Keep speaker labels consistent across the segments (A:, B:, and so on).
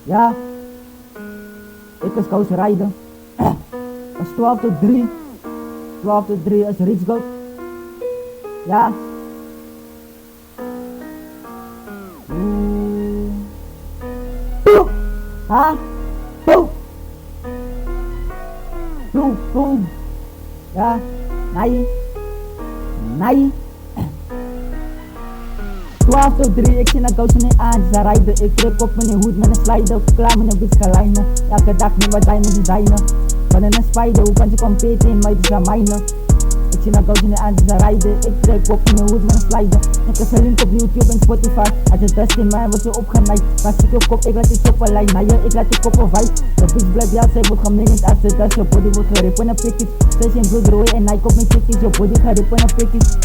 A: Ja, ik is koos rijden. Dat is 12 tot 3. 12 tot 3 is Rich Goat. Ja. Poe. Ha? Poe. Poe, poe. Ja. Nee. Nee. 12 tot 3, ik zie naar koos niet aan, ze rijden. Ik trek op mijn hoed met een slider, klaar met een bitch elke dag niet wat diamonds designen. Van een spider, hoe kan ze competen in mij, het is aan mijne. Ik zie naar koos niet aan, ze rijden. Ik trek op mijn hoed met een slider. Ik heb een link op YouTube en Spotify. Als het best in mij wordt ze opgenaaid. Was ik op kop, ik laat die stoppen lijn. Nou ja, ik laat die koppen wijd. De bitch blijft ja, zij wordt gemenigd als ze dat je body wordt gerippen en pikjes. Zij zijn bloedrooi en hij komt met tikjes, je body gerippen en pikjes.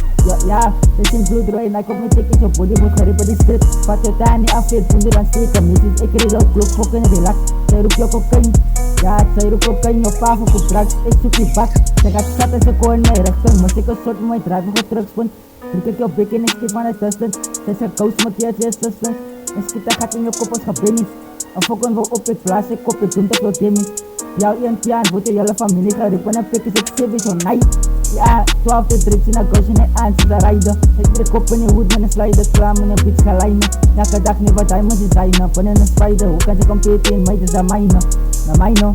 A: Ja, zij zijn bloedrooi en hij komt met tikjes, je body wordt gerippen die strip. Wat je daar niet af weet, toen dan steken missies. Ik reed al klok, fokken relax. Zij roept je cocaïne. Ja, zij roept cocaïne op tafel voor drugs. Ik zoek die bak. Zij gaat zat en ze kon mij rechter. Moest ik een soort van mijn driver voor terugspunt. Druk ik je op bik en ik schiet van het testen. Zij zegt koos met je het testen. En schiet dat gaat in je kop als gebinnings. Een fokken wil op het plaats, ik kop het doen dat je dimming. Jouw een piaan, wordt je hele familie gerippen en pik is het zibby zo nice. Ja, 12 tot 3 naar koos en aan ze rijden. Ik trek op in je hoed met een slider, klaar met een bitch gelijnen. Elke dag niet wat diamonds designen, van een spider, hoe kan ze competen in mij, het is aan mijne. Naar mijne.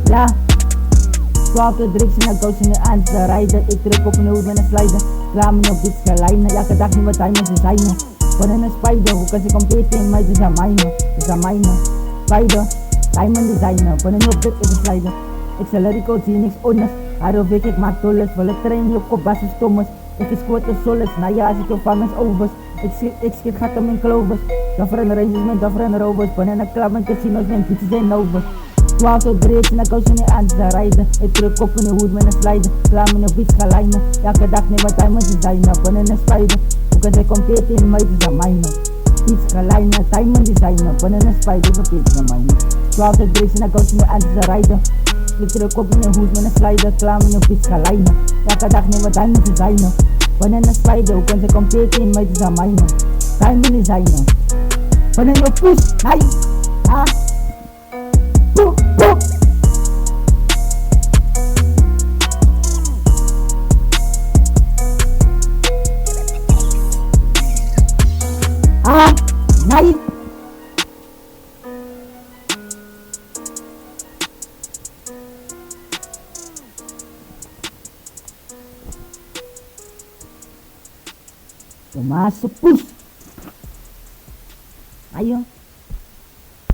A: Ja. 12 tot 3 naar koos en aan ze rijden. Ik trek op in je hoed met een slider, klaar met een bitch gelijnen. Elke dag niet wat diamonds designen. Van een spider, hoe kan ze competen in mij, het is aan mijne. Het is aan mijne. Spider. Diamond designer, van een op dit is een slider. Ik zal lyrical zien, niks onnes. Harold weet ik maak tolles, wil ik trainen op kop basis stommes. Ik is quote soles, nou ja, als ik op vangers overs. Ik schiet gaten mijn klovers. Daffer en ranges met daffer en rovers. Van een klap met casinos en fietsen zijn overs. 12 tot 3, ik naar koos niet aan ze rijden. Ik trek op in de hoed met een slider. Klaar met een bitch gelijnen. Elke dag neem wat diamond designer, van een spider. Hoe kan zij competen in mij, het is aan mijne. Iets gelijnen, diamond designer, van een spider, competen in mijne. 12 tot 3 naar koos niet aan ze rijden. Ik trek op in een hoed met een slider, klaar met een bitch gelijnen. Elke dag neem wat diamond designer, van een spider, hoe kan ze competen in mij, het is aan mijne. Diamond designer, van een push, nice, ah, poe, poe. Ah, nice. Masuk push. Ayo.